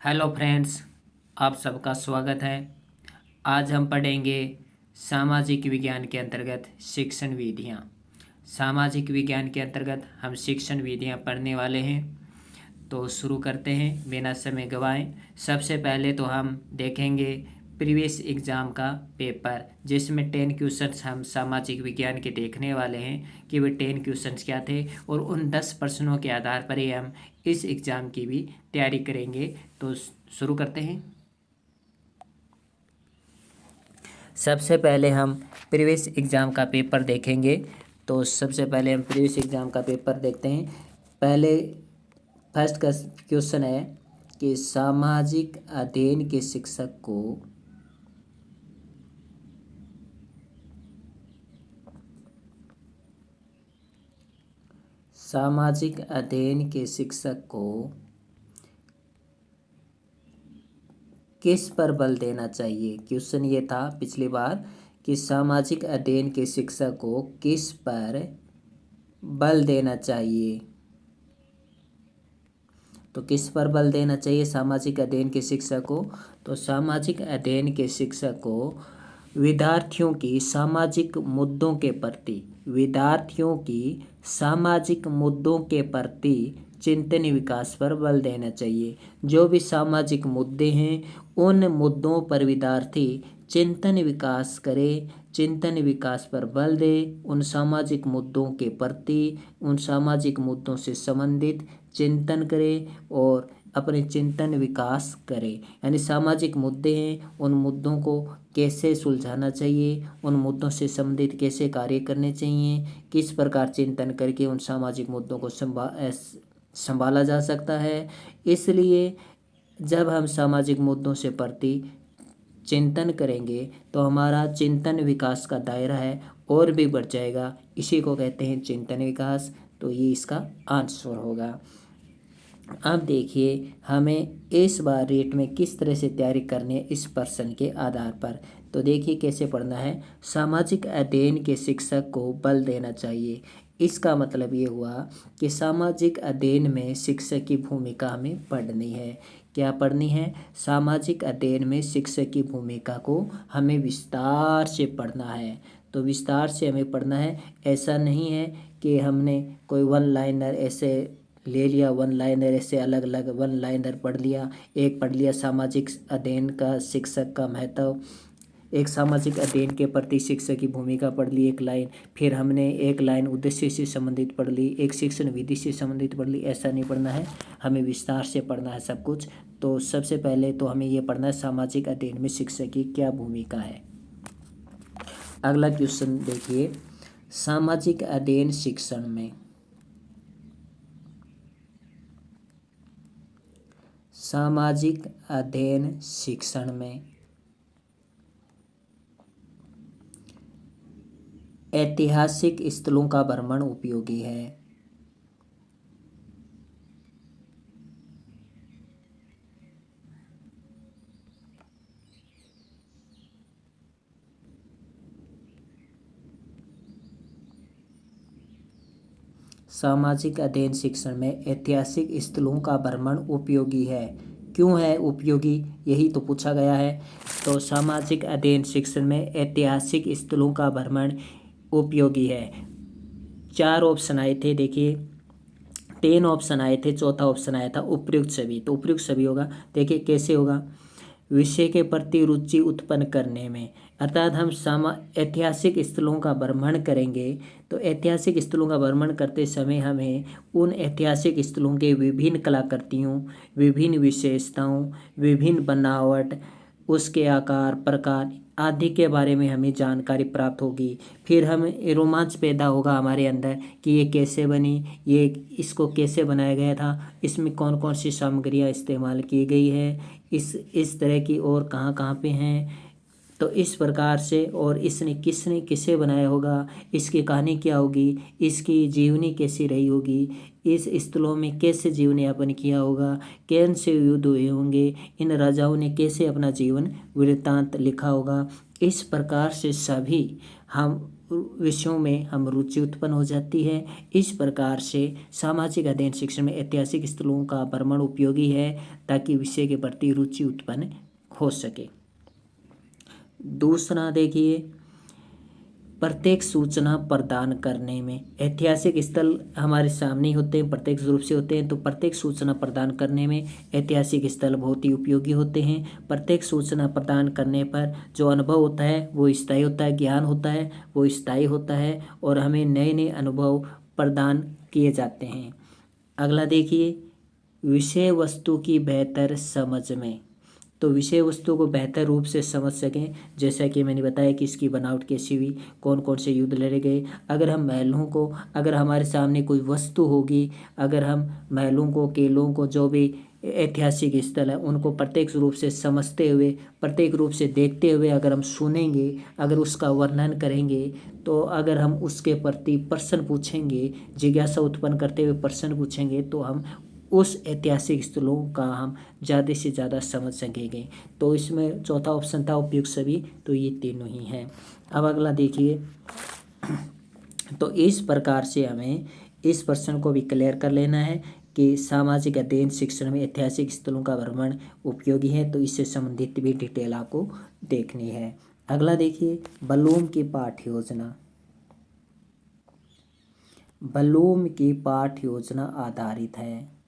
Hello friends, आप सबका स्वागत है। आज हम पढ़ेंगे सामाजिक विज्ञान के अंतर्गत शिक्षण विधियाँ। सामाजिक विज्ञान के अंतर्गत हम शिक्षण विधियाँ पढ़ने वाले हैं, तो शुरू करते हैं बिना समय गवाएं। सबसे पहले तो हम देखेंगे प्रीवियस एग्ज़ाम का पेपर, जिसमें 10 क्वेश्चंस हम सामाजिक विज्ञान के देखने वाले हैं कि वे 10 क्वेश्चंस क्या थे, और उन 10 प्रश्नों के आधार पर ही हम इस एग्ज़ाम की भी तैयारी करेंगे। तो शुरू करते हैं। सबसे पहले हम प्रीवियस एग्ज़ाम का पेपर देखेंगे। तो सबसे पहले हम प्रीवियस एग्ज़ाम का पेपर देखते हैं। पहले फर्स्ट का क्वेश्चन है कि सामाजिक अध्ययन के शिक्षक को किस पर बल देना चाहिए। क्वेश्चन ये था पिछली बार कि सामाजिक अध्ययन के शिक्षक को किस पर बल देना चाहिए। तो किस पर बल देना चाहिए सामाजिक अध्ययन के शिक्षक को। तो सामाजिक अध्ययन के शिक्षक को विद्यार्थियों की सामाजिक मुद्दों के प्रति चिंतन विकास पर बल देना चाहिए। जो भी सामाजिक मुद्दे हैं, उन मुद्दों पर विद्यार्थी चिंतन विकास करे, चिंतन विकास पर बल दे, उन सामाजिक मुद्दों के प्रति, उन सामाजिक मुद्दों से संबंधित चिंतन करे और अपने चिंतन विकास करे। यानी सामाजिक मुद्दे हैं, उन मुद्दों को कैसे सुलझाना चाहिए, उन मुद्दों से संबंधित कैसे कार्य करने चाहिए, किस प्रकार चिंतन करके उन सामाजिक मुद्दों को संभाला जा सकता है। इसलिए जब हम सामाजिक मुद्दों से प्रति चिंतन करेंगे तो हमारा चिंतन विकास का दायरा है और भी बढ़ जाएगा। इसी को कहते हैं चिंतन विकास। तो ये इसका आंसर होगा। अब देखिए हमें इस बार रेट में किस तरह से तैयारी करनी है इस प्रश्न के आधार पर। तो देखिए कैसे पढ़ना है। सामाजिक अध्ययन के शिक्षक को बल देना चाहिए। इसका मतलब ये हुआ कि सामाजिक अध्ययन में शिक्षक की भूमिका हमें पढ़नी है। क्या पढ़नी है? सामाजिक अध्ययन में शिक्षक की भूमिका को हमें विस्तार से पढ़ना है। तो विस्तार से हमें पढ़ना है। ऐसा नहीं है कि हमने कोई वन लाइनर ऐसे ले लिया, वन लाइनर ऐसे अलग अलग वन लाइनर पढ़ लिया। एक पढ़ लिया सामाजिक अध्ययन का शिक्षक का महत्व, एक सामाजिक अध्ययन के प्रति शिक्षक की भूमिका पढ़ ली एक लाइन, फिर हमने एक लाइन उद्देश्य से संबंधित पढ़ ली, एक शिक्षण विधि से संबंधित पढ़ ली। ऐसा नहीं पढ़ना है, हमें विस्तार से पढ़ना है सब कुछ। तो सबसे पहले तो हमें ये पढ़ना है सामाजिक अध्ययन में शिक्षक की क्या भूमिका है। अगला क्वेश्चन देखिए, सामाजिक अध्ययन शिक्षण में ऐतिहासिक स्थलों का भ्रमण उपयोगी है। सामाजिक अध्ययन शिक्षण में ऐतिहासिक स्थलों का भ्रमण उपयोगी है। क्यों है उपयोगी, यही तो पूछा गया है। तो सामाजिक अध्ययन शिक्षण में ऐतिहासिक स्थलों का भ्रमण उपयोगी है। 4 ऑप्शन आए थे, देखिए 3 ऑप्शन आए थे, चौथा ऑप्शन आया था उपयुक्त सभी। तो उपयुक्त सभी होगा। देखिए कैसे होगा, विषय के प्रति रुचि उत्पन्न करने में, अर्थात हम ऐतिहासिक स्थलों का भ्रमण करेंगे तो ऐतिहासिक स्थलों का भ्रमण करते समय हमें उन ऐतिहासिक स्थलों के विभिन्न कलाकृतियों, विभिन्न विशेषताओं, विभिन्न बनावट, उसके आकार प्रकार आदि के बारे में हमें जानकारी प्राप्त होगी। फिर हमें रोमांच पैदा होगा हमारे अंदर कि ये कैसे बनी, ये इसको कैसे बनाया गया था, इसमें कौन कौन सी सामग्रियाँ इस्तेमाल की गई है, इस तरह की और कहाँ कहाँ पे हैं। तो इस प्रकार से, और इसने किसने किसे बनाया होगा, इसकी कहानी क्या होगी, इसकी जीवनी कैसी रही होगी, इस स्थलों में कैसे जीवन यापन किया होगा, कौन से युद्ध हुए होंगे, इन राजाओं ने कैसे अपना जीवन वृत्तांत लिखा होगा। इस प्रकार से सभी हम विषयों में हम रुचि उत्पन्न हो जाती है। इस प्रकार से सामाजिक अध्ययन शिक्षण में ऐतिहासिक स्थलों का भ्रमण उपयोगी है ताकि विषय के प्रति रुचि उत्पन्न हो सके। दूसरा देखिए, प्रत्येक सूचना प्रदान करने में ऐतिहासिक स्थल हमारे सामने होते हैं, प्रत्यक्ष रूप से होते हैं, तो प्रत्येक सूचना प्रदान करने में ऐतिहासिक स्थल बहुत ही उपयोगी होते हैं। प्रत्येक सूचना प्रदान करने पर जो अनुभव होता है वो स्थायी होता है, ज्ञान होता है वो स्थायी होता है और हमें नए नए अनुभव प्रदान किए जाते हैं। अगला देखिए, विषय वस्तु की बेहतर समझ में, तो विषय वस्तु को बेहतर रूप से समझ सकें, जैसा कि मैंने बताया कि इसकी बनावट कैसी हुई, कौन कौन से युद्ध लड़े गए। अगर हम महलों को, अगर हमारे सामने कोई वस्तु होगी, अगर हम महलों को, किलों को, जो भी ऐतिहासिक स्थल है उनको प्रत्यक्ष रूप से समझते हुए, प्रत्येक रूप से देखते हुए अगर हम सुनेंगे, अगर उसका वर्णन करेंगे, तो अगर हम उसके प्रति प्रश्न पूछेंगे, जिज्ञासा उत्पन्न करते हुए प्रश्न पूछेंगे, तो हम उस ऐतिहासिक स्थलों का हम ज़्यादा से ज़्यादा समझ सकेंगे। तो इसमें चौथा ऑप्शन था उपयुक्त सभी, तो ये तीनों ही हैं। अब अगला देखिए, तो इस प्रकार से हमें इस प्रश्न को भी क्लियर कर लेना है कि सामाजिक अध्ययन शिक्षण में ऐतिहासिक स्थलों का भ्रमण उपयोगी है, तो इससे संबंधित भी डिटेल आपको देखनी है। अगला देखिए, ब्लूम की पाठ्य योजना। ब्लूम की पाठ्य योजना आधारित है।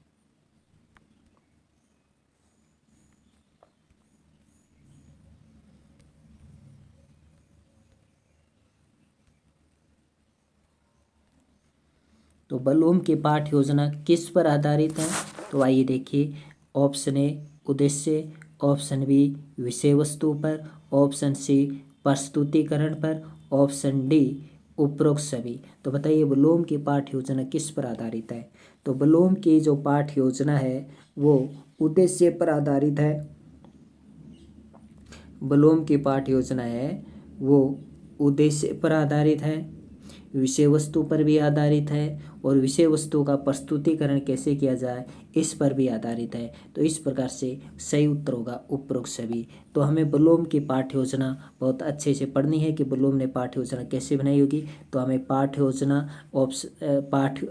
तो ब्लूम की पाठ्य योजना किस पर आधारित है? तो आइए देखिए, ऑप्शन ए उद्देश्य, ऑप्शन बी विषय वस्तु पर, ऑप्शन सी प्रस्तुतिकरण पर, ऑप्शन डी उपरोक्त सभी। तो बताइए ब्लूम की पाठ्य योजना किस पर आधारित है? तो ब्लूम की जो पाठ्य योजना है वो उद्देश्य पर आधारित है। ब्लूम की पाठ्य योजना है वो उद्देश्य पर आधारित है, विषय वस्तु पर भी आधारित है और विषय वस्तु का प्रस्तुतिकरण कैसे किया जाए इस पर भी आधारित है। तो इस प्रकार से सही उत्तर होगा उपरोक्त सभी। तो हमें ब्लूम की पाठ्य योजना बहुत अच्छे से पढ़नी है कि ब्लूम ने पाठ्य योजना कैसे बनाई होगी। तो हमें पाठ्य योजना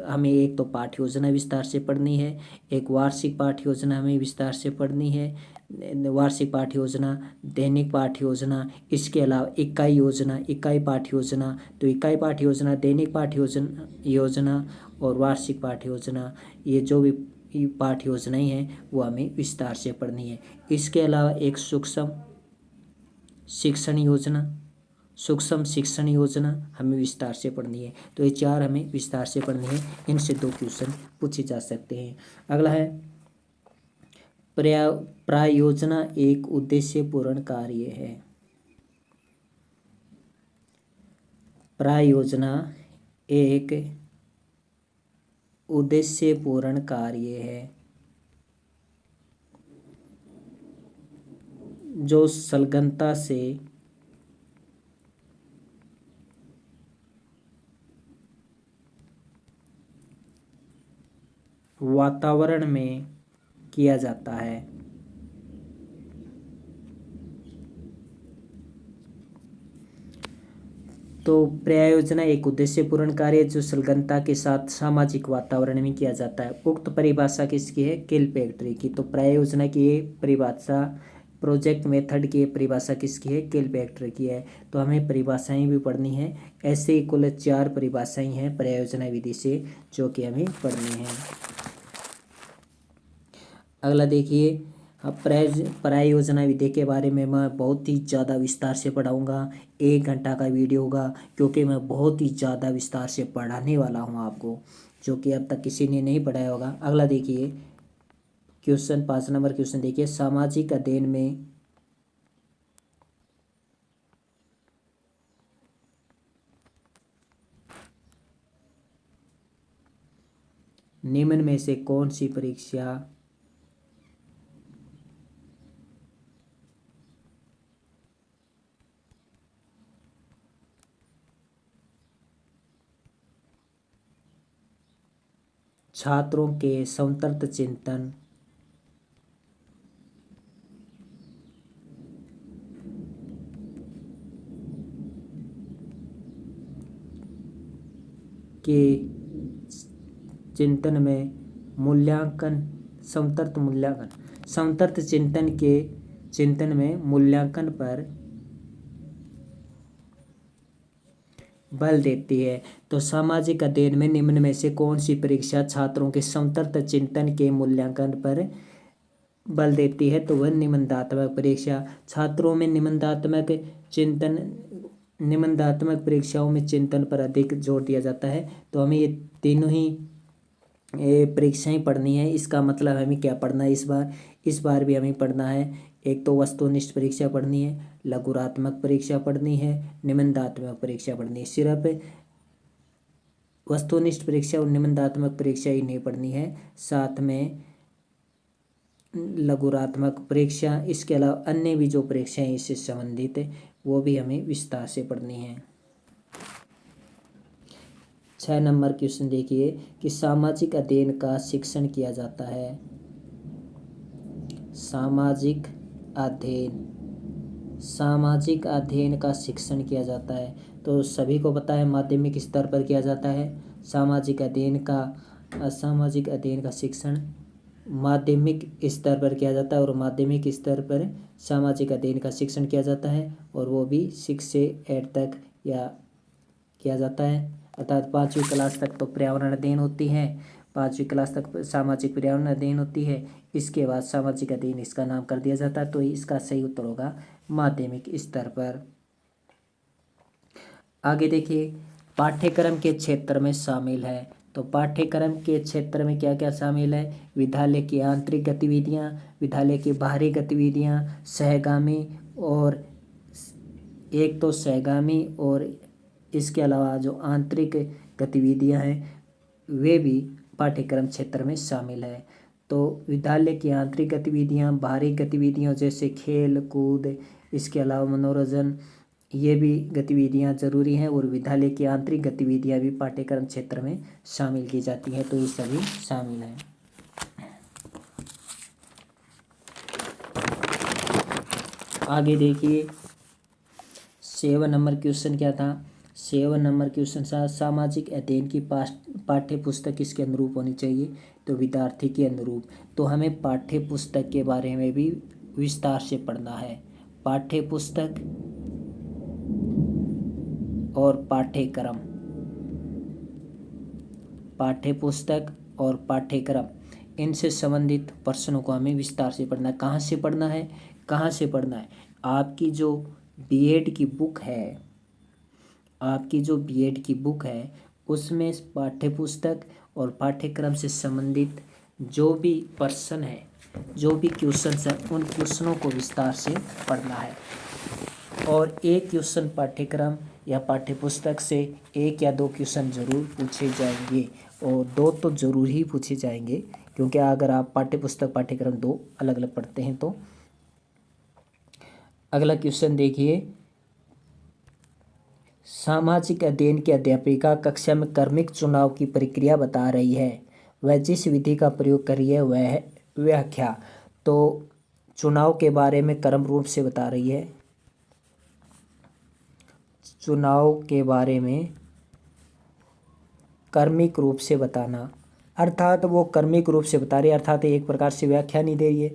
हमें एक तो पाठ्य योजना विस्तार से पढ़नी है, एक वार्षिक पाठ्य योजना हमें विस्तार से पढ़नी है, वार्षिक पाठ्य योजना, दैनिक पाठ्य योजना, इसके अलावा इकाई योजना, इकाई पाठ्य योजना। तो इकाई पाठ्य योजना, दैनिक पाठ्य योजना और वार्षिक पाठ्य योजना, ये जो भी पाठ्य योजनाएं हैं वो हमें विस्तार से पढ़नी है। इसके अलावा एक सूक्ष्म शिक्षण योजना हमें विस्तार से पढ़नी है। तो ये चार हमें विस्तार से पढ़नी है, इनसे 2 क्वेश्चन पूछे जा सकते हैं। अगला है, प्रायोजना एक उद्देश्यपूर्ण कार्य है। प्रायोजना एक उद्देश्यपूर्ण कार्य है जो संलग्नता से वातावरण में किया जाता है। तो प्रायोजना एक उद्देश्यपूर्ण कार्य जो संलग्नता के साथ सामाजिक वातावरण में किया जाता है। उक्त परिभाषा किसकी है? किलपैट्री की। तो प्रायोजना की ये परिभाषा, प्रोजेक्ट मेथड की परिभाषा किसकी है? किलपैट्री की है। तो हमें परिभाषाएं भी पढ़नी है। ऐसे ही कुल 4 परिभाषाएं हैं प्रायोजना विधि से जो कि हमें पढ़नी है। अगला देखिए, प्रायोजना विधि के बारे में मैं बहुत ही ज़्यादा विस्तार से पढ़ाऊँगा। 1 घंटा का वीडियो होगा क्योंकि मैं बहुत ही ज़्यादा विस्तार से पढ़ाने वाला हूँ आपको, जो कि अब तक किसी ने नहीं पढ़ाया होगा। अगला देखिए, क्वेश्चन 5 नंबर क्वेश्चन देखिए, सामाजिक अध्ययन में निम्न में से कौन सी परीक्षा छात्रों के स्वतंत्र चिंतन के चिंतन में मूल्यांकन समतर्थ चिंतन के चिंतन में मूल्यांकन पर बल देती है। तो सामाजिक अध्ययन में निम्न में से कौन सी परीक्षा छात्रों के समतर्थ चिंतन के मूल्यांकन पर बल देती है? तो वह निबंधात्मक परीक्षा। छात्रों में निबंधात्मक परीक्षाओं में चिंतन पर अधिक जोर दिया जाता है। तो हमें ये तीनों ही परीक्षाएं पढ़नी है। इसका मतलब हमें क्या पढ़ना है इस बार भी हमें पढ़ना है। एक तो वस्तुनिष्ठ परीक्षा पढ़नी है, लघुरात्मक परीक्षा पढ़नी है, निबंधात्मक परीक्षा पढ़नी है। सिर्फ वस्तुनिष्ठ परीक्षा और निबंधात्मक परीक्षा ही नहीं पढ़नी है, साथ में लघुरात्मक परीक्षा, इसके अलावा अन्य भी जो परीक्षाएं इससे संबंधित है वो भी हमें विस्तार से पढ़नी है। 6 नंबर क्वेश्चन देखिए कि सामाजिक अध्ययन का शिक्षण किया जाता है। सामाजिक अध्ययन का शिक्षण किया जाता है। तो सभी को पता है माध्यमिक स्तर पर किया जाता है सामाजिक अध्ययन का शिक्षण माध्यमिक स्तर पर किया जाता है, और माध्यमिक स्तर पर सामाजिक अध्ययन का शिक्षण किया जाता है, और वो भी 6 से 8 तक या किया जाता है। अर्थात 5वीं क्लास तक तो पर्यावरण अध्ययन होती है, 5वीं क्लास तक सामाजिक पर्यावरण अध्ययन होती है। इसके बाद सामाजिक अध्ययन इसका नाम कर दिया जाता है। तो इसका सही उत्तर होगा माध्यमिक स्तर पर। आगे देखिए पाठ्यक्रम के क्षेत्र में शामिल है। तो पाठ्यक्रम के क्षेत्र में क्या क्या शामिल है? विद्यालय की आंतरिक गतिविधियाँ, विद्यालय की बाहरी गतिविधियाँ, सहगामी और एक तो सहगामी और इसके अलावा जो आंतरिक गतिविधियाँ हैं वे भी पाठ्यक्रम क्षेत्र में शामिल है। तो विद्यालय की आंतरिक गतिविधियाँ, बाहरी गतिविधियाँ जैसे खेल कूद, इसके अलावा मनोरंजन, ये भी गतिविधियाँ जरूरी हैं, और विद्यालय की आंतरिक गतिविधियाँ भी पाठ्यक्रम क्षेत्र में शामिल की जाती हैं। तो ये सभी शामिल हैं। आगे देखिए 7 नंबर क्वेश्चन क्या था? 7 नंबर क्वेश्चन था सामाजिक अध्ययन की पाठ्य पुस्तक किसके अनुरूप होनी चाहिए? तो विद्यार्थी के अनुरूप। तो हमें पाठ्य पुस्तक के बारे में भी विस्तार से पढ़ना है। पाठ्य पुस्तक और पाठ्यक्रम, पाठ्य पुस्तक और पाठ्यक्रम, इनसे संबंधित प्रश्नों को हमें विस्तार से पढ़ना है। कहाँ से पढ़ना है? आपकी जो बीएड की बुक है उसमें पाठ्य पुस्तक और पाठ्यक्रम से संबंधित जो भी प्रश्न है, जो भी क्वेश्चन है, उन क्वेश्चनों को विस्तार से पढ़ना है। और एक क्वेश्चन पाठ्यक्रम या पाठ्य पुस्तक से 1 या 2 क्वेश्चन जरूर पूछे जाएंगे, और 2 तो जरूर ही पूछे जाएंगे, क्योंकि अगर आप पाठ्य पुस्तक पाठ्यक्रम 2 अलग अलग पढ़ते हैं। तो अगला क्वेश्चन देखिए सामाजिक अध्ययन की अध्यापिका कक्षा में क्रमिक चुनाव की प्रक्रिया बता रही है, वह जिस विधि का प्रयोग कर रही है वह है व्याख्या। तो चुनाव के बारे में क्रम रूप से बता रही है, चुनाव के बारे में क्रमिक रूप से बताना, अर्थात वो क्रमिक रूप से बता रही है, अर्थात एक प्रकार से व्याख्या नहीं दे रही है,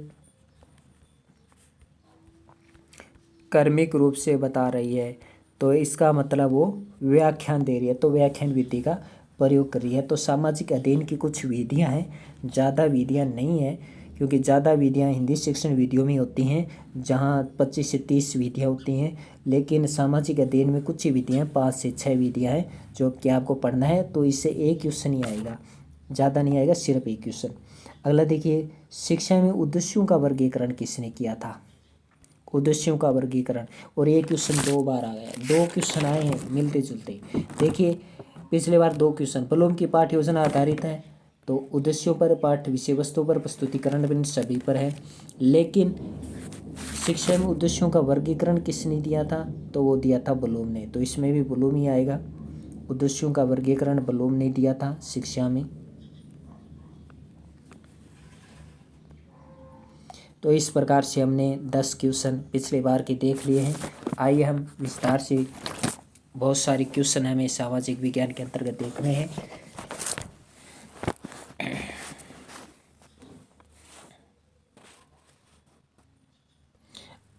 क्रमिक रूप से बता रही है। तो इसका मतलब वो व्याख्यान दे रही है, तो व्याख्यान विधि का प्रयोग कर रही है। तो सामाजिक अध्ययन की कुछ विधियां हैं, ज़्यादा विधियां नहीं है, क्योंकि ज़्यादा विधियां हिंदी शिक्षण विधियों में होती हैं जहां 25 से 30 विधियां होती हैं, लेकिन सामाजिक अध्ययन में कुछ ही विधियां 5 से 6 विधियां हैं जो कि आपको पढ़ना है। तो इससे एक क्वेश्चन ही आएगा, ज़्यादा नहीं आएगा, सिर्फ एक क्वेश्चन। अगला देखिए शिक्षा में उद्देश्यों का वर्गीकरण किसने किया था? उद्देश्यों का वर्गीकरण, और ये क्वेश्चन 2 बार आ गया, 2 क्वेश्चन आए हैं मिलते जुलते। देखिए पिछले बार 2 क्वेश्चन ब्लूम की पाठ्य योजना आधारित है, तो उद्देश्यों पर, पाठ्य विषय वस्तु पर, प्रस्तुतिकरण पर, सभी पर है। लेकिन शिक्षा में उद्देश्यों का वर्गीकरण किसने दिया था? तो वो दिया था ब्लूम ने। तो इसमें भी ब्लूम ही आएगा, उद्देश्यों का वर्गीकरण ब्लूम ने दिया था शिक्षा में। तो इस प्रकार से हमने 10 क्वेश्चन पिछले बार के देख लिए हैं। आइए हम विस्तार से बहुत सारे क्वेश्चन हमें सामाजिक विज्ञान के अंतर्गत देखने हैं।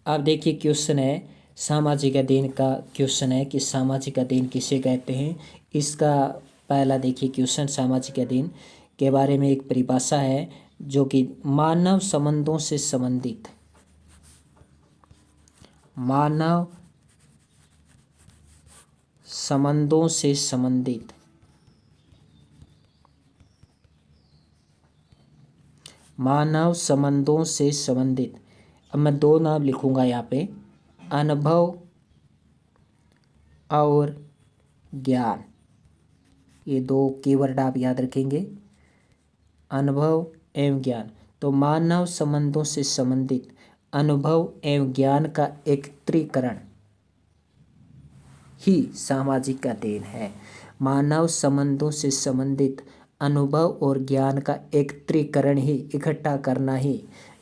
अब देखिए क्वेश्चन है सामाजिक अध्ययन का। क्वेश्चन है कि सामाजिक अध्ययन किसे कहते हैं। इसका पहला देखिए क्वेश्चन, सामाजिक अध्ययन के बारे में एक परिभाषा है जो कि मानव संबंधों से संबंधित, मानव संबंधों से संबंधित, मानव संबंधों से संबंधित। अब मैं दो नाम लिखूंगा यहाँ पे, अनुभव और ज्ञान। ये दो कीवर्ड आप याद रखेंगे, अनुभव एवं ज्ञान। तो मानव संबंधों से संबंधित अनुभव एवं ज्ञान का एकत्रीकरण ही सामाजिक अध्ययन है। मानव संबंधों से संबंधित अनुभव और ज्ञान का एकत्रीकरण ही, इकट्ठा करना ही,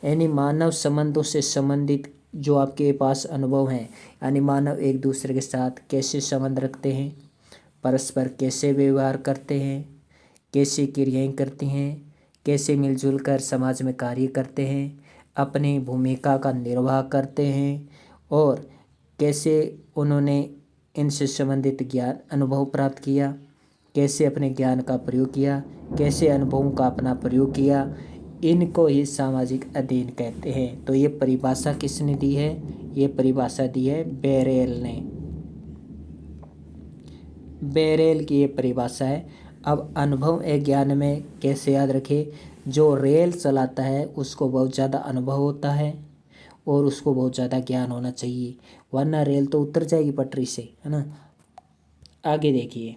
यानी मानव संबंधों से संबंधित जो आपके पास अनुभव हैं, यानी मानव एक दूसरे के साथ कैसे संबंध रखते हैं, परस्पर कैसे व्यवहार करते हैं, कैसे क्रियाएं करती हैं, कैसे मिलजुल कर समाज में कार्य करते हैं, अपनी भूमिका का निर्वाह करते हैं, और कैसे उन्होंने इनसे संबंधित ज्ञान अनुभव प्राप्त किया, कैसे अपने ज्ञान का प्रयोग किया, कैसे अनुभवों का अपना प्रयोग किया, इनको ही सामाजिक अध्ययन कहते हैं। तो ये परिभाषा किसने दी है? ये परिभाषा दी है बेरेल ने। बेरेल की ये परिभाषा है। अब अनुभव ए ज्ञान में कैसे याद रखें? जो रेल चलाता है उसको बहुत ज़्यादा अनुभव होता है और उसको बहुत ज़्यादा ज्ञान होना चाहिए, वरना रेल तो उतर जाएगी पटरी से, है ना। आगे देखिए,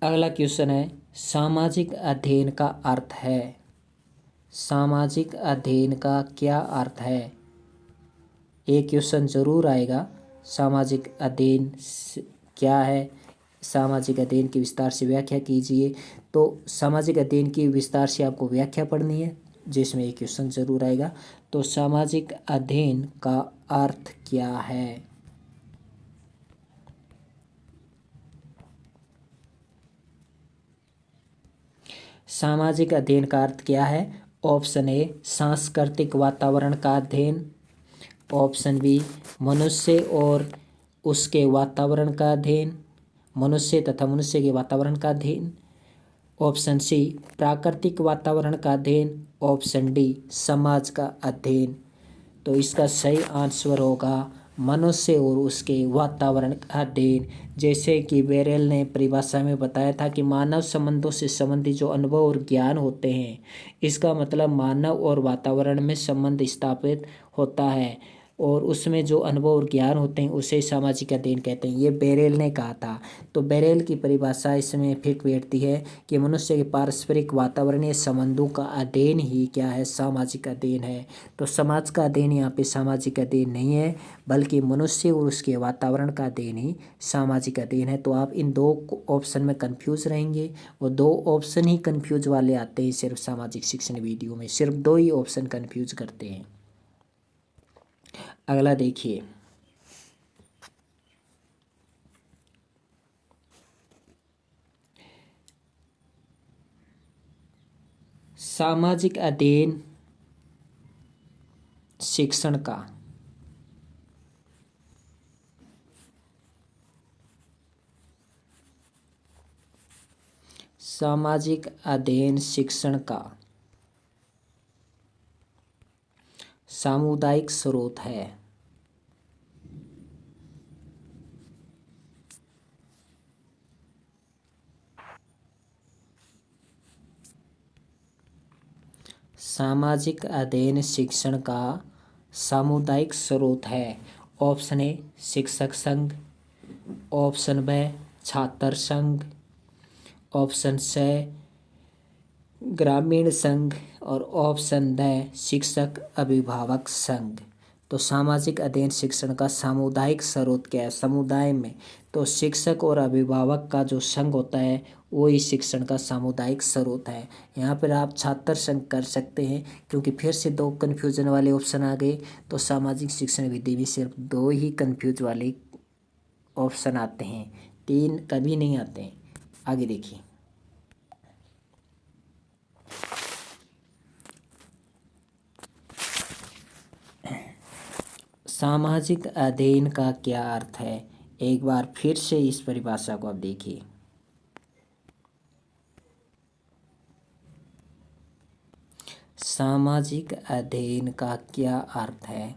अगला क्वेश्चन है सामाजिक अध्ययन का अर्थ है। सामाजिक अध्ययन का क्या अर्थ है? एक क्वेश्चन जरूर आएगा, सामाजिक अध्ययन क्या है, सामाजिक अध्ययन की विस्तार से व्याख्या कीजिए। तो सामाजिक अध्ययन की विस्तार से आपको व्याख्या पढ़नी है, जिसमें एक क्वेश्चन जरूर आएगा। तो सामाजिक अध्ययन का अर्थ क्या है? सामाजिक अध्ययन का अर्थ क्या है? ऑप्शन ए सांस्कृतिक वातावरण का अध्ययन, ऑप्शन बी मनुष्य और उसके वातावरण का अध्ययन, मनुष्य तथा मनुष्य के वातावरण का अध्ययन, ऑप्शन सी प्राकृतिक वातावरण का अध्ययन, ऑप्शन डी समाज का अध्ययन। तो इसका सही आंसर होगा मनुष्य और उसके वातावरण का अध्ययन। जैसे कि बेरेल ने परिभाषा में बताया था कि मानव संबंधों से संबंधित जो अनुभव और ज्ञान होते हैं, इसका मतलब मानव और वातावरण में संबंध स्थापित होता है, और उसमें जो अनुभव और ज्ञान होते हैं उसे सामाजिक अध्ययन कहते हैं। ये बेरेल ने कहा था। तो बेरेल की परिभाषा इसमें फिट बैठती है कि मनुष्य के पारस्परिक वातावरणीय संबंधों का अध्ययन ही क्या है? सामाजिक अध्ययन है। तो समाज का अध्ययन यहाँ पे सामाजिक अध्ययन नहीं है, बल्कि मनुष्य और उसके वातावरण का अध्ययन ही सामाजिक अध्ययन है। तो आप इन दो ऑप्शन में कन्फ्यूज रहेंगे, और दो ऑप्शन ही कन्फ्यूज वाले आते हैं सिर्फ सामाजिक शिक्षण वीडियो में, सिर्फ दो ही ऑप्शन कन्फ्यूज करते हैं। अगला देखिए, सामाजिक अध्ययन शिक्षण का सामाजिक अध्ययन शिक्षण का सामुदायिक स्रोत है। सामाजिक अध्ययन शिक्षण का सामुदायिक स्रोत है। ऑप्शन ए शिक्षक संघ, ऑप्शन बी छात्र संघ, ऑप्शन सी ग्रामीण संघ, और ऑप्शन डी शिक्षक अभिभावक संघ। तो सामाजिक अध्ययन शिक्षण का सामुदायिक स्रोत क्या है? समुदाय में तो शिक्षक और अभिभावक का जो संघ होता है वो ही शिक्षण का सामुदायिक स्रोत है। यहाँ पर आप छात्र संघ कर सकते हैं, क्योंकि फिर से दो कन्फ्यूजन वाले ऑप्शन आ गए। तो सामाजिक शिक्षण विधि में सिर्फ दो ही कन्फ्यूज वाले ऑप्शन आते हैं, तीन कभी नहीं आते हैं। आगे देखिए, सामाजिक अध्ययन का क्या अर्थ है? एक बार फिर से इस परिभाषा को आप देखिए। सामाजिक अध्ययन का क्या अर्थ है?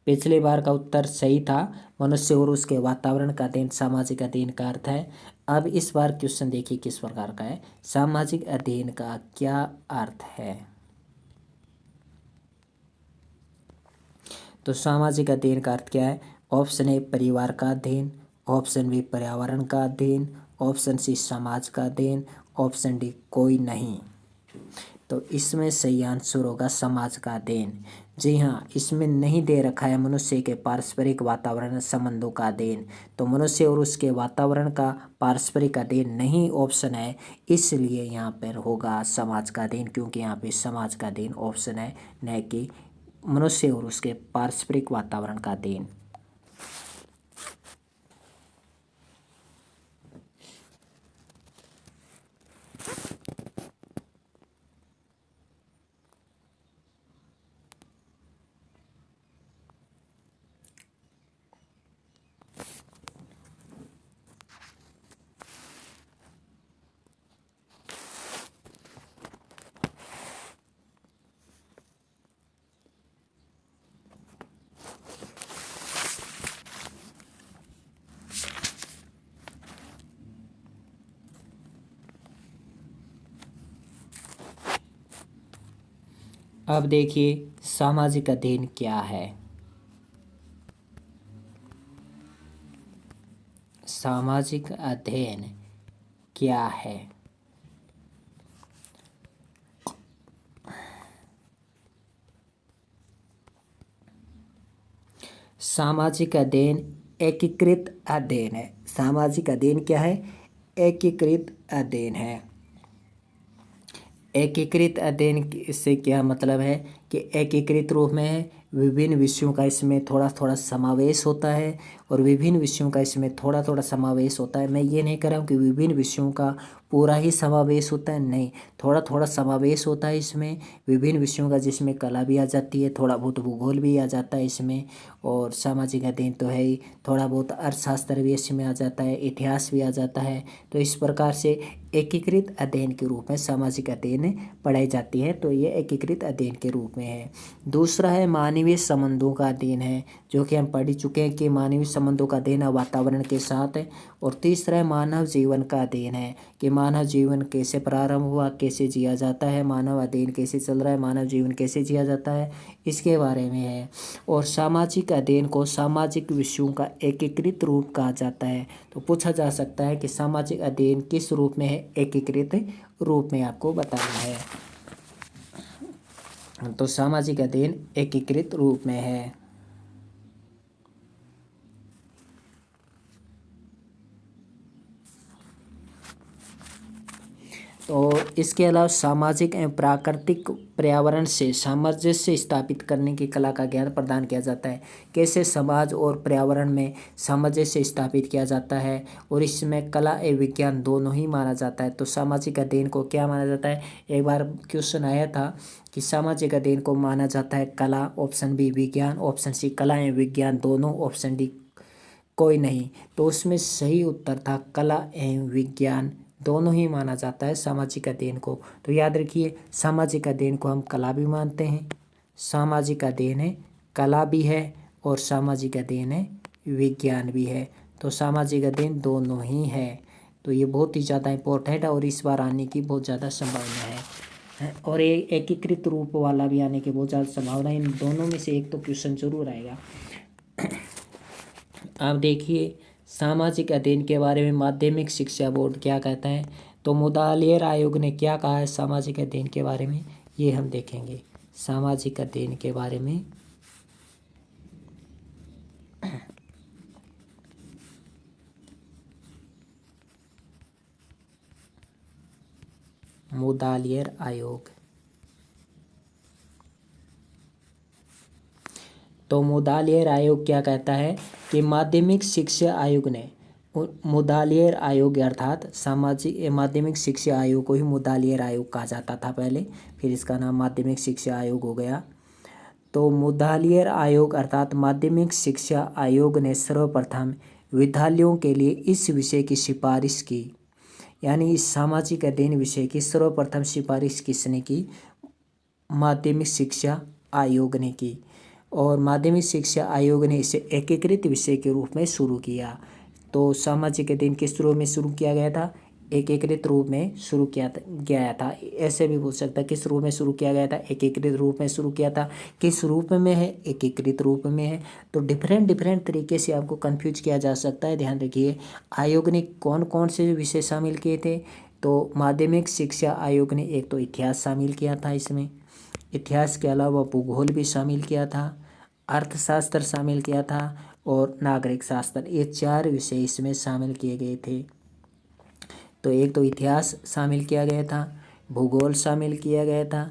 पिछले बार का उत्तर सही था, मनुष्य और उसके वातावरण का अध्ययन सामाजिक अध्ययन का अर्थ है। अब इस बार क्वेश्चन देखिए किस प्रकार का है। सामाजिक अध्ययन का क्या अर्थ है? तो सामाजिक अध्ययन का अर्थ क्या है? ऑप्शन ए परिवार का अध्ययन, ऑप्शन बी पर्यावरण का अध्ययन, ऑप्शन सी समाज का अध्ययन, ऑप्शन डी कोई नहीं। तो इसमें सही आंसर होगा समाज का अध्ययन। जी हाँ, इसमें नहीं दे रखा है मनुष्य के पारस्परिक वातावरण संबंधों का अध्ययन, तो मनुष्य और उसके वातावरण का पारस्परिक अध्ययन नहीं ऑप्शन है, इसलिए यहाँ पर होगा समाज का अध्ययन, क्योंकि यहाँ पे समाज का अध्ययन ऑप्शन है, न कि मनुष्य और उसके पारस्परिक वातावरण का अध्ययन। अब देखिए सामाजिक अध्ययन क्या है। सामाजिक अध्ययन क्या है? सामाजिक अध्ययन एकीकृत अध्ययन है। सामाजिक अध्ययन क्या है? एकीकृत अध्ययन है। एकीकृत अध्ययन से क्या मतलब है कि एकीकृत रूप में विभिन्न विषयों का इसमें थोड़ा थोड़ा समावेश होता है, और विभिन्न विषयों का इसमें थोड़ा थोड़ा समावेश होता है। मैं ये नहीं कह रहा हूँ कि विभिन्न विषयों का पूरा ही समावेश होता है, नहीं, थोड़ा थोड़ा समावेश होता है इसमें विभिन्न विषयों का, जिसमें कला भी आ जाती है, थोड़ा बहुत भूगोल भी आ जाता है इसमें, और सामाजिक अध्ययन तो है ही, थोड़ा बहुत अर्थशास्त्र भी इसमें आ जाता है, इतिहास भी आ जाता है। तो इस प्रकार से एकीकृत अध्ययन के रूप में सामाजिक अध्ययन पढ़ाई जाती है, तो ये एकीकृत अध्ययन के रूप में है। दूसरा है मानवीय संबंधों का अध्ययन है, जो कि हम पढ़ चुके हैं कि मानवीय संबंधों का अध्ययन वातावरण के साथ है। और तीसरा है मानव जीवन का अध्ययन है, कि मानव जीवन कैसे प्रारंभ हुआ, कैसे जिया जाता है, मानव अध्ययन कैसे चल रहा है, मानव जीवन कैसे जिया जाता है, इसके बारे में है। और सामाजिक अध्ययन को सामाजिक विषयों का एकीकृत रूप कहा जाता है। तो पूछा जा सकता है कि सामाजिक अध्ययन किस रूप में है? एकीकृत रूप में आपको बताना है। तो सामाजिक अध्ययन एकीकृत रूप में है। तो इसके अलावा सामाजिक एवं प्राकृतिक पर्यावरण से सामंजस्य स्थापित करने की कला का ज्ञान प्रदान किया जाता है। कैसे समाज और पर्यावरण में सामंजस्य स्थापित किया जाता है, और इसमें कला एवं विज्ञान दोनों ही माना जाता है। तो सामाजिक अध्ययन को क्या माना जाता है? एक बार क्वेश्चन आया था कि सामाजिक अध्ययन को माना जाता है कला, ऑप्शन बी विज्ञान, ऑप्शन सी कला एवं विज्ञान दोनों, ऑप्शन डी कोई नहीं। तो उसमें सही उत्तर था कला एवं विज्ञान दोनों ही माना जाता है सामाजिक अध्ययन को। तो याद रखिए, सामाजिक अध्ययन को हम कला भी मानते हैं, सामाजिक अध्ययन है कला भी है, और सामाजिक अध्ययन है विज्ञान भी है। तो सामाजिक अध्ययन दोनों ही है। तो ये बहुत ही ज़्यादा इम्पोर्टेंट है, और इस बार आने की बहुत ज़्यादा संभावना है। और ये एकीकृत रूप वाला भी आने की बहुत ज़्यादा संभावना है। इन दोनों में से एक तो क्वेश्चन जरूर आएगा। अब देखिए सामाजिक अध्ययन के बारे में माध्यमिक शिक्षा बोर्ड क्या कहता है। तो मुदालियर आयोग ने क्या कहा है सामाजिक अध्ययन के बारे में, ये हम देखेंगे। सामाजिक अध्ययन के बारे में। मुदालियर आयोग। तो मुदालियर आयोग क्या कहता है कि माध्यमिक शिक्षा आयोग ने, मुदालियर आयोग अर्थात सामाजिक माध्यमिक शिक्षा आयोग को ही मुदालियर आयोग कहा जाता था पहले, फिर इसका नाम माध्यमिक शिक्षा आयोग हो गया। तो मुदालियर आयोग अर्थात माध्यमिक शिक्षा आयोग ने सर्वप्रथम विद्यालयों के लिए इस विषय की सिफारिश की, यानी इस सामाजिक अध्ययन विषय की सर्वप्रथम सिफारिश किसने की? माध्यमिक शिक्षा आयोग ने की। और माध्यमिक शिक्षा आयोग ने इसे एकीकृत विषय के रूप में शुरू किया। तो सामाजिक अध्ययन किस रूप में शुरू किया गया था? एकीकृत रूप में शुरू किया गया था। ऐसे भी पूछ सकता है किस रूप में शुरू किया गया था? एकीकृत रूप में शुरू किया था। किस रूप में है? एकीकृत रूप में है। तो डिफरेंट तरीके से आपको कंफ्यूज किया जा सकता है, ध्यान रखिए। आयोग ने कौन कौन से विषय शामिल किए थे? तो माध्यमिक शिक्षा आयोग ने एक तो इतिहास शामिल किया था, इसमें इतिहास के अलावा भूगोल भी शामिल किया था, अर्थशास्त्र शामिल किया था और नागरिक शास्त्र, ये 4 विषय इसमें शामिल किए गए थे। तो एक तो इतिहास शामिल किया गया था, भूगोल शामिल किया गया था,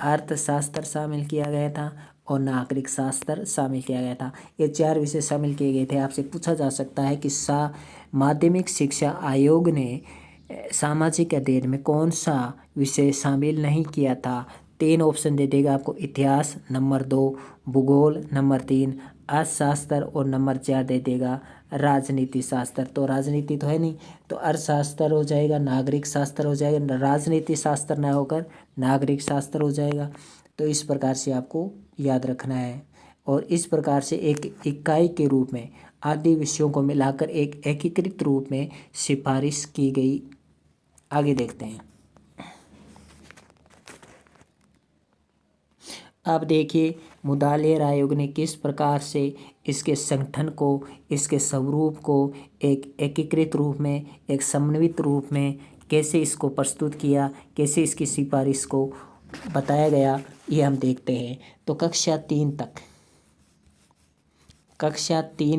अर्थशास्त्र शामिल किया गया था और नागरिक शास्त्र शामिल किया गया था। ये 4 विषय शामिल किए गए थे। आपसे पूछा जा सकता है कि माध्यमिक शिक्षा आयोग ने सामाजिक अध्ययन में कौन सा विषय शामिल नहीं किया था? 3 ऑप्शन दे देगा आपको, इतिहास नंबर 2, भूगोल नंबर 3, अर्थशास्त्र और नंबर 4 दे देगा राजनीति शास्त्र। तो राजनीति तो है नहीं, तो अर्थशास्त्र हो जाएगा, नागरिक शास्त्र हो जाएगा, राजनीति शास्त्र न होकर नागरिक शास्त्र हो जाएगा। तो इस प्रकार से आपको याद रखना है। और इस प्रकार से एक इकाई के रूप में आदि विषयों को मिलाकर एक एकीकृत रूप में सिफारिश की गई। आगे देखते हैं। अब देखिए मुदालियर आयोग ने किस प्रकार से इसके संगठन को, इसके स्वरूप को एक एकीकृत रूप में, एक समन्वित रूप में कैसे इसको प्रस्तुत किया, कैसे इसकी सिफारिश को बताया गया, ये हम देखते हैं। तो कक्षा 3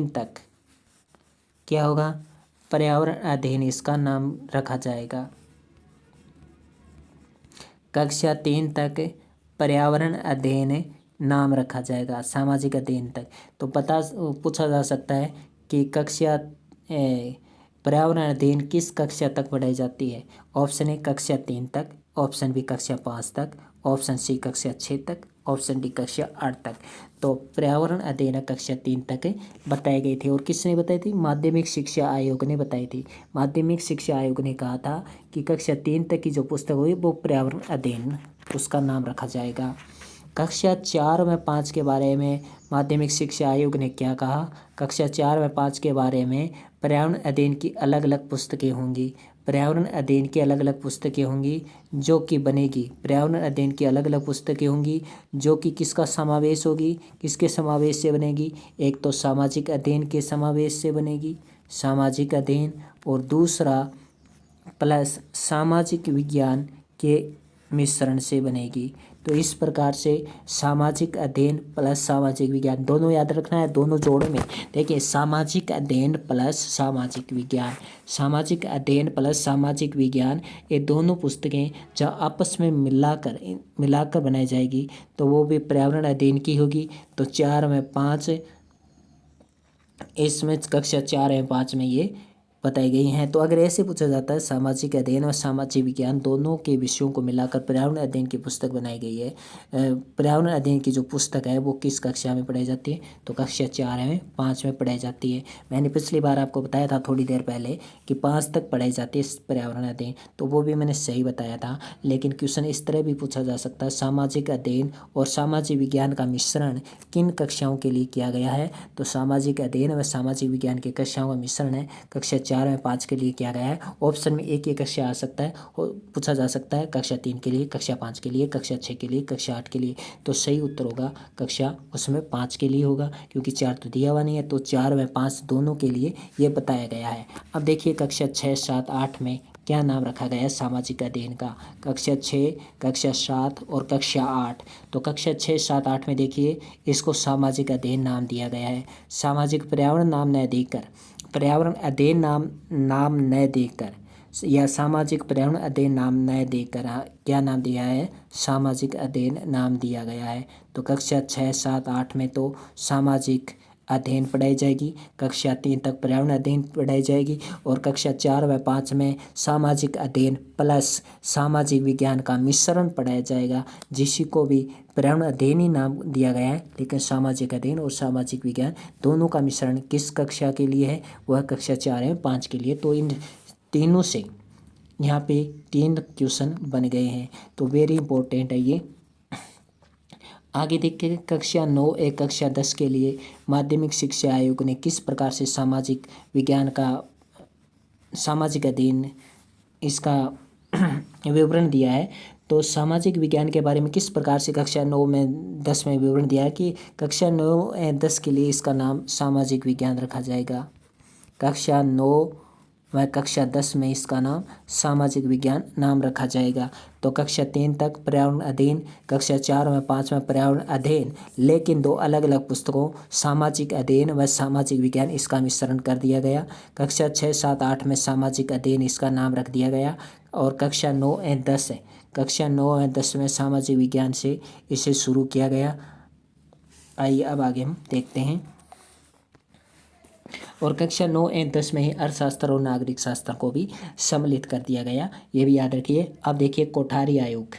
तक क्या होगा? पर्यावरण अध्ययन इसका नाम रखा जाएगा। कक्षा 3 तक पर्यावरण अध्ययन नाम रखा जाएगा, सामाजिक अध्ययन तक। तो पूछा जा सकता है कि कक्षा पर्यावरण अध्ययन किस कक्षा तक पढ़ाई जाती है? ऑप्शन ए कक्षा 3 तक, ऑप्शन बी कक्षा 5 तक, ऑप्शन सी कक्षा 6 तक, ऑप्शन डी कक्षा 8 तक। तो पर्यावरण अध्ययन कक्षा 3 तक बताए गए थे। और किसने बताई थी? माध्यमिक शिक्षा आयोग ने बताई थी। माध्यमिक शिक्षा आयोग ने कहा था कि कक्षा 3 तक की जो पुस्तक हुई वो पर्यावरण अध्ययन उसका नाम रखा जाएगा। कक्षा 4 व 5 के बारे में माध्यमिक शिक्षा आयोग ने क्या कहा? कक्षा 4 व 5 के बारे में पर्यावरण अध्ययन की अलग अलग पुस्तकें होंगी। पर्यावरण अध्ययन की अलग अलग पुस्तकें होंगी जो कि बनेगी। पर्यावरण अध्ययन की अलग अलग पुस्तकें होंगी जो कि किसका समावेश होगी? किसके समावेश से बनेगी? एक तो सामाजिक अध्ययन के समावेश से बनेगी, सामाजिक अध्ययन, और दूसरा प्लस सामाजिक विज्ञान के मिश्रण से बनेगी। तो इस प्रकार से सामाजिक अध्ययन प्लस सामाजिक विज्ञान दोनों याद रखना है, दोनों जोड़े में। देखिए सामाजिक अध्ययन प्लस सामाजिक विज्ञान, सामाजिक अध्ययन प्लस सामाजिक विज्ञान, ये दोनों पुस्तकें जब आपस में मिलाकर बनाई जाएगी तो वो भी पर्यावरण अध्ययन की होगी। तो 4 में 5 इसमें कक्षा 4 एवं 5 में ये बताई गई हैं। तो अगर ऐसे पूछा जाता है सामाजिक अध्ययन और सामाजिक विज्ञान दोनों के विषयों को मिलाकर पर्यावरण अध्ययन की पुस्तक बनाई गई है, पर्यावरण अध्ययन की जो पुस्तक है वो किस कक्षा में पढ़ाई जाती है? तो कक्षा 4 में 5 में पढ़ाई जाती है। मैंने पिछली बार आपको बताया था थोड़ी देर पहले कि 5 तक पढ़ाई जाती है पर्यावरण अध्ययन, तो वो भी मैंने सही बताया था। लेकिन क्वेश्चन इस तरह भी पूछा जा सकता है, सामाजिक अध्ययन और सामाजिक विज्ञान का मिश्रण किन कक्षाओं के लिए किया गया है? तो सामाजिक अध्ययन व सामाजिक विज्ञान की कक्षाओं का मिश्रण है कक्षा 4 में 5 के लिए किया गया है। ऑप्शन में एक ही कक्षा आ सकता है, पूछा जा सकता है कक्षा 3 के लिए, कक्षा 5 के लिए, कक्षा 6 के लिए, कक्षा 8 के लिए। तो सही उत्तर होगा कक्षा उसमें 5 के लिए होगा, क्योंकि 4 तो दिया हुआ नहीं है। तो 4 व 5 दोनों के लिए ये बताया गया है। अब देखिए कक्षा 6, 7, 8 में क्या नाम रखा गया है सामाजिक अध्ययन का? कक्षा 6, कक्षा 7 और कक्षा 8। तो कक्षा 6, 7, 8 में देखिए इसको सामाजिक अध्ययन नाम दिया गया है। सामाजिक पर्यावरण नाम न देकर, पर्यावरण अध्ययन नाम न देकर या सामाजिक पर्यावरण अध्ययन नाम न देकर क्या नाम दिया है? सामाजिक अध्ययन नाम दिया गया है। तो कक्षा 6, 7, 8 में तो सामाजिक अध्ययन पढ़ाई जाएगी, कक्षा 3 तक पर्यावरण अध्ययन पढ़ाई जाएगी और कक्षा 4 व 5 में सामाजिक अध्ययन प्लस सामाजिक विज्ञान का मिश्रण पढ़ाया जाएगा, जिसी को भी पर्यावरण अध्ययन ही नाम दिया गया है, लेकिन सामाजिक अध्ययन और सामाजिक विज्ञान दोनों का मिश्रण किस कक्षा के लिए है? वह कक्षा 4 एवं 5 के लिए। तो इन तीनों से यहाँ पे 3 क्वेश्चन बन गए हैं, तो वेरी इंपॉर्टेंट है ये। आगे देखिए कक्षा 9 एक कक्षा 10 के लिए माध्यमिक शिक्षा आयोग ने किस प्रकार से सामाजिक विज्ञान का सामाजिक अध्ययन इसका विवरण दिया है। तो सामाजिक विज्ञान के बारे में किस प्रकार से कक्षा 9 में 10 में विवरण दिया है कि कक्षा 9 10 के लिए इसका नाम सामाजिक विज्ञान रखा जाएगा। कक्षा 9 व कक्षा 10 में इसका नाम सामाजिक विज्ञान नाम रखा जाएगा। तो कक्षा 3 तक पर्यावरण अध्ययन, कक्षा 4 व 5 में पर्यावरण अध्ययन, लेकिन 2 अलग अलग पुस्तकों सामाजिक अध्ययन व सामाजिक विज्ञान इसका मिश्रण कर दिया गया। कक्षा 6, 7, 8 में सामाजिक अध्ययन इसका नाम रख दिया गया और कक्षा 9 और 10 है, कक्षा 9 और 10 में सामाजिक विज्ञान से इसे शुरू किया गया। आइए अब आगे हम देखते हैं। और कक्षा 9 और 10 में ही अर्थशास्त्र और नागरिक शास्त्र को भी सम्मिलित कर दिया गया, ये भी याद रखिए। अब देखिए कोठारी आयोग,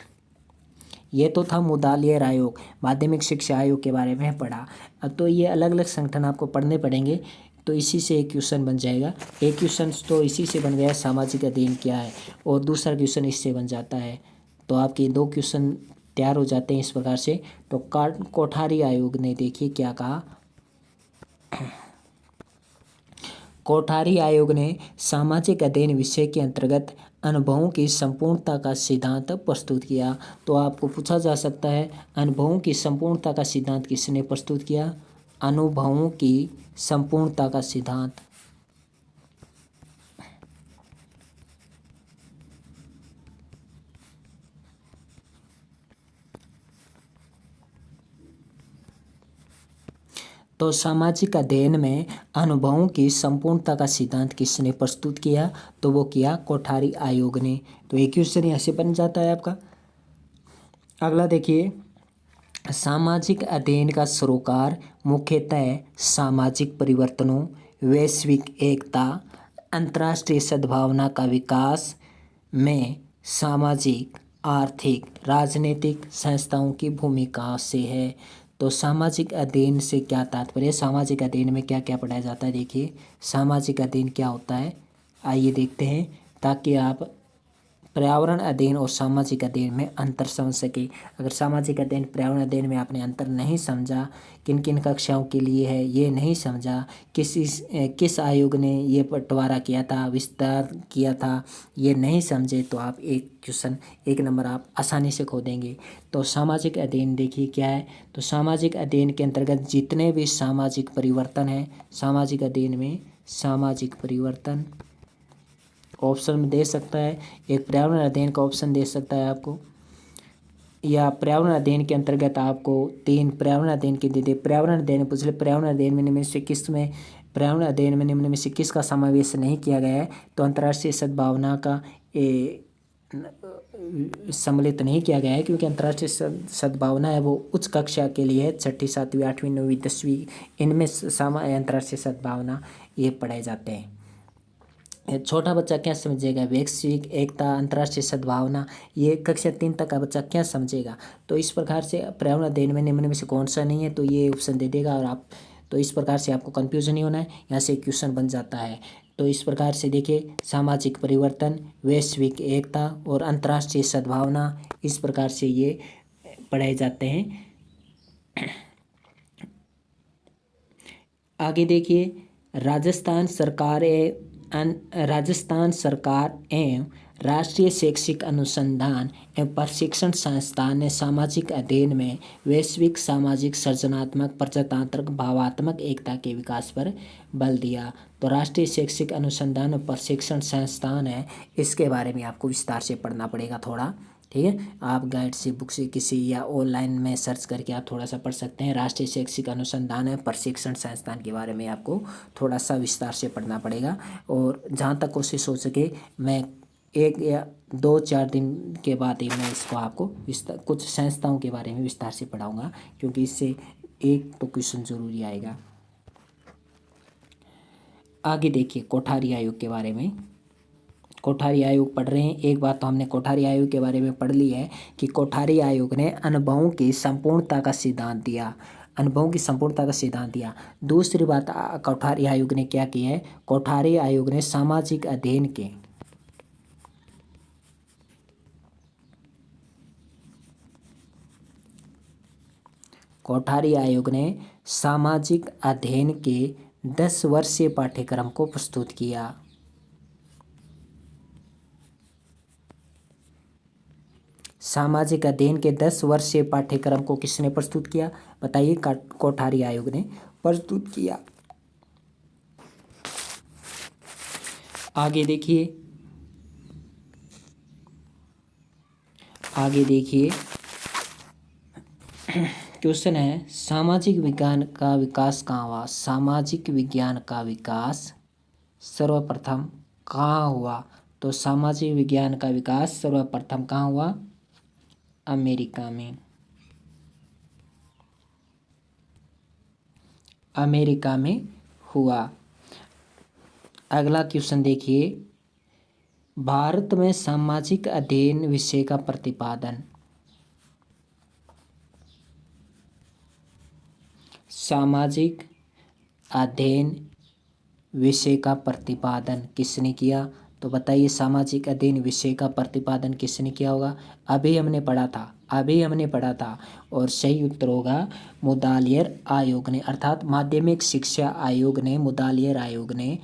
ये तो था मुदालियर आयोग, माध्यमिक शिक्षा आयोग के बारे में पढ़ा। अब तो ये अलग अलग संगठन आपको पढ़ने पड़ेंगे, तो इसी से एक क्वेश्चन बन जाएगा। एक क्वेश्चन तो इसी से बन गया सामाजिक अध्ययन क्या है, और दूसरा क्वेश्चन इससे बन जाता है। तो आपके 2 क्वेश्चन तैयार हो जाते हैं इस प्रकार से। तो कोठारी आयोग ने देखिए क्या कहा। कोठारी आयोग ने सामाजिक अध्ययन विषय के अंतर्गत अनुभवों की संपूर्णता का सिद्धांत प्रस्तुत किया। तो आपको पूछा जा सकता है अनुभवों की संपूर्णता का सिद्धांत किसने प्रस्तुत किया? अनुभवों की संपूर्णता का सिद्धांत तो सामाजिक अध्ययन में अनुभवों की संपूर्णता का सिद्धांत किसने प्रस्तुत किया? तो वो किया कोठारी आयोग ने। तो एक क्वेश्चन यहाँ से बन जाता है आपका। अगला देखिए, सामाजिक अध्ययन का सरोकार मुख्यतः सामाजिक परिवर्तनों, वैश्विक एकता, अंतर्राष्ट्रीय सद्भावना का विकास में सामाजिक, आर्थिक, राजनीतिक संस्थाओं की भूमिका से है। तो सामाजिक अध्ययन से क्या तात्पर्य? सामाजिक अध्ययन में क्या क्या पढ़ाया जाता है? देखिए सामाजिक अध्ययन क्या होता है, आइए देखते हैं, ताकि आप पर्यावरण अध्ययन और सामाजिक अध्ययन में अंतर समझ सके। अगर सामाजिक अध्ययन पर्यावरण अध्ययन में आपने अंतर नहीं समझा, किन किन कक्षाओं के लिए है ये नहीं समझा, किस आयोग ने ये बंटवारा किया था, विस्तार किया था, ये नहीं समझे, तो आप एक क्वेश्चन 1 नंबर आप आसानी से खो देंगे। तो सामाजिक अध्ययन देखिए क्या है। तो सामाजिक अध्ययन के अंतर्गत जितने भी सामाजिक परिवर्तन हैं, सामाजिक अध्ययन में सामाजिक परिवर्तन ऑप्शन में दे सकता है, एक पर्यावरण अध्ययन का ऑप्शन दे सकता है आपको, या पर्यावरण अध्ययन के अंतर्गत आपको 3 पर्यावरण अध्ययन के दे दे। पर्यावरण अध्ययन पूछ ले, पर्यावरण अध्ययन में निम्न में से किस में पर्यावरण अध्ययन में निम्न में से किसका समावेश नहीं किया गया है? तो अंतर्राष्ट्रीय सद्भावना का सम्मिलित नहीं किया गया है, क्योंकि अंतर्राष्ट्रीय सद्भावना है वो उच्च कक्षा के लिए है, 6ठी 7वीं 8वीं 9वीं 10वीं, इनमें अंतर्राष्ट्रीय सद्भावना ये पढ़ाए जाते हैं। छोटा बच्चा क्या समझेगा? वैश्विक एकता, अंतर्राष्ट्रीय सद्भावना, ये कक्षा 3 तक का बच्चा क्या समझेगा? तो इस प्रकार से पर्यावरण अध्ययन में निम्न में से कौन सा नहीं है, तो ये ऑप्शन दे देगा। और आप तो इस प्रकार से आपको कन्फ्यूजन नहीं होना है, यहाँ से क्वेश्चन बन जाता है। तो इस प्रकार से देखिए सामाजिक परिवर्तन, वैश्विक एकता और अंतर्राष्ट्रीय सद्भावना, इस प्रकार से ये पढ़ाए जाते हैं। आगे देखिए, राजस्थान सरकार एवं राष्ट्रीय शैक्षिक अनुसंधान एवं प्रशिक्षण संस्थान ने सामाजिक अध्ययन में वैश्विक सामाजिक सृजनात्मक प्रजातांत्रिक भावात्मक एकता के विकास पर बल दिया। तो राष्ट्रीय शैक्षिक अनुसंधान और प्रशिक्षण संस्थान है, इसके बारे में आपको विस्तार से पढ़ना पड़ेगा थोड़ा, ठीक है। आप गाइड से, बुक से किसी या ऑनलाइन में सर्च करके आप थोड़ा सा पढ़ सकते हैं। राष्ट्रीय शैक्षिक अनुसंधान है प्रशिक्षण संस्थान के बारे में आपको थोड़ा सा विस्तार से पढ़ना पड़ेगा। और जहाँ तक कोशिश हो सके मैं 1 या 2-4 दिन के बाद ही मैं इसको आपको कुछ संस्थाओं के बारे में विस्तार से पढ़ाऊँगा, क्योंकि इससे एक तो क्वेश्चन जरूरी आएगा। आगे देखिए कोठारी आयोग के बारे में। कोठारी आयोग पढ़ रहे हैं। एक बात तो हमने कोठारी आयोग के बारे में पढ़ ली है कि कोठारी आयोग ने अनुभवों की संपूर्णता का सिद्धांत दिया, अनुभवों की संपूर्णता का सिद्धांत दिया। दूसरी बात कोठारी आयोग ने क्या किया है, कोठारी आयोग ने सामाजिक अध्ययन के कोठारी आयोग ने सामाजिक अध्ययन के 10 वर्षीय पाठ्यक्रम को प्रस्तुत किया। सामाजिक अध्ययन के 10 वर्षीय पाठ्यक्रम को किसने प्रस्तुत किया, बताइए। कोठारी आयोग ने प्रस्तुत किया। आगे देखिए, आगे देखिए क्वेश्चन है सामाजिक विज्ञान का विकास कहाँ हुआ। सामाजिक विज्ञान का विकास सर्वप्रथम कहाँ हुआ, तो सामाजिक विज्ञान का विकास सर्वप्रथम कहाँ हुआ, अमेरिका में। अमेरिका में हुआ। अगला क्वेश्चन देखिए, भारत में सामाजिक अध्ययन विषय का प्रतिपादन, सामाजिक अध्ययन विषय का प्रतिपादन किसने किया, तो बताइए सामाजिक अध्ययन विषय का प्रतिपादन किसने किया होगा। अभी हमने पढ़ा था और सही उत्तर होगा मुदालियर आयोग ने, अर्थात माध्यमिक शिक्षा आयोग ने, मुदालियर आयोग ने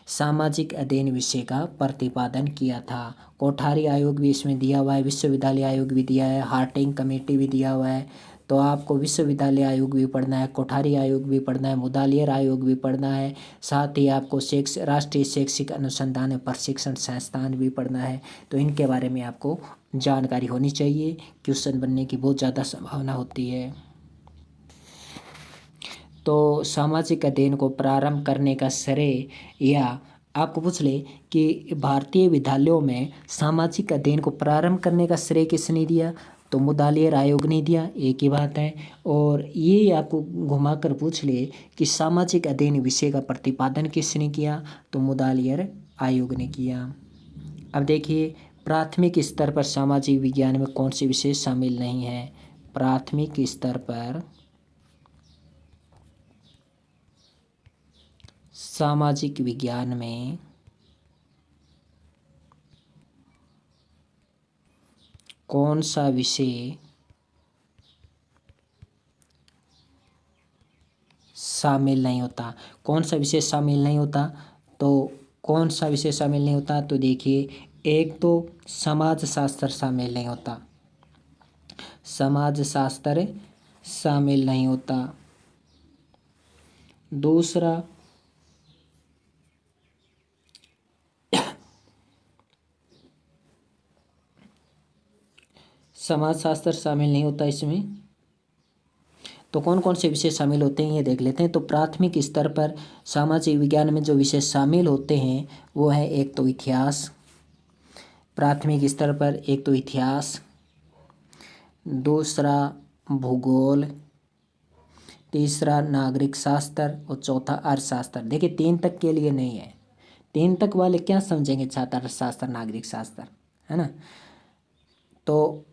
सामाजिक अध्ययन विषय का प्रतिपादन किया था। कोठारी आयोग भी इसमें दिया हुआ है, विश्वविद्यालय आयोग भी दिया है, हार्टिंग कमेटी भी दिया हुआ है। तो आपको विश्वविद्यालय आयोग भी पढ़ना है, कोठारी आयोग भी पढ़ना है, मुदालियर आयोग भी पढ़ना है, साथ ही आपको राष्ट्रीय शैक्षिक अनुसंधान एवं प्रशिक्षण संस्थान भी पढ़ना है। तो इनके बारे में आपको जानकारी होनी चाहिए, क्वेश्चन बनने की बहुत ज़्यादा संभावना होती है। तो सामाजिक अध्ययन को प्रारंभ करने का श्रेय, या आपको पूछ ले कि भारतीय विद्यालयों में सामाजिक अध्ययन को प्रारंभ करने का श्रेय किसने दिया, तो मुदालियर आयोग ने दिया, एक ही बात है। और ये आपको घुमाकर पूछ ले कि सामाजिक अध्ययन विषय का प्रतिपादन किसने किया, तो मुदालियर आयोग ने किया। अब देखिए प्राथमिक स्तर पर सामाजिक विज्ञान में कौन से विषय शामिल नहीं है। प्राथमिक स्तर पर सामाजिक विज्ञान में कौन सा विषय शामिल नहीं होता, कौन सा विषय शामिल नहीं होता, तो कौन सा विषय शामिल नहीं होता, तो देखिए एक तो समाज शास्त्र शामिल नहीं होता, समाज शास्त्र शामिल नहीं होता। दूसरा समाजशास्त्र शामिल नहीं होता इसमें। तो कौन कौन से विषय शामिल होते हैं ये देख लेते हैं। तो प्राथमिक स्तर पर सामाजिक विज्ञान में जो विषय शामिल होते हैं वो है एक तो इतिहास, प्राथमिक स्तर पर एक तो इतिहास, दूसरा भूगोल, तीसरा नागरिक शास्त्र और चौथा अर्थशास्त्र। देखिए 3 तक के लिए नहीं है, 3 तक वाले क्या समझेंगे छात्र, अर्थशास्त्र नागरिक शास्त्र, है ना। तो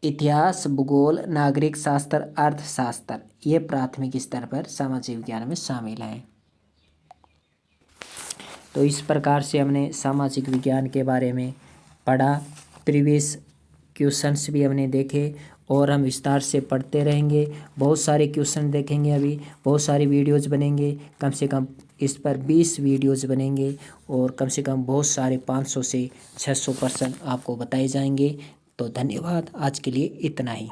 इतिहास, भूगोल, नागरिक शास्त्र, अर्थशास्त्र ये प्राथमिक स्तर पर सामाजिक विज्ञान में शामिल हैं। तो इस प्रकार से हमने सामाजिक विज्ञान के बारे में पढ़ा, प्रीवियस क्वेश्चंस भी हमने देखे और हम विस्तार से पढ़ते रहेंगे। बहुत सारे क्वेश्चन देखेंगे, अभी बहुत सारी वीडियोज़ बनेंगे, कम से कम इस पर 20 वीडियोज़ बनेंगे और कम से कम बहुत सारे 500 से 600 प्रश्न आपको बताए जाएंगे। तो धन्यवाद, आज के लिए इतना ही।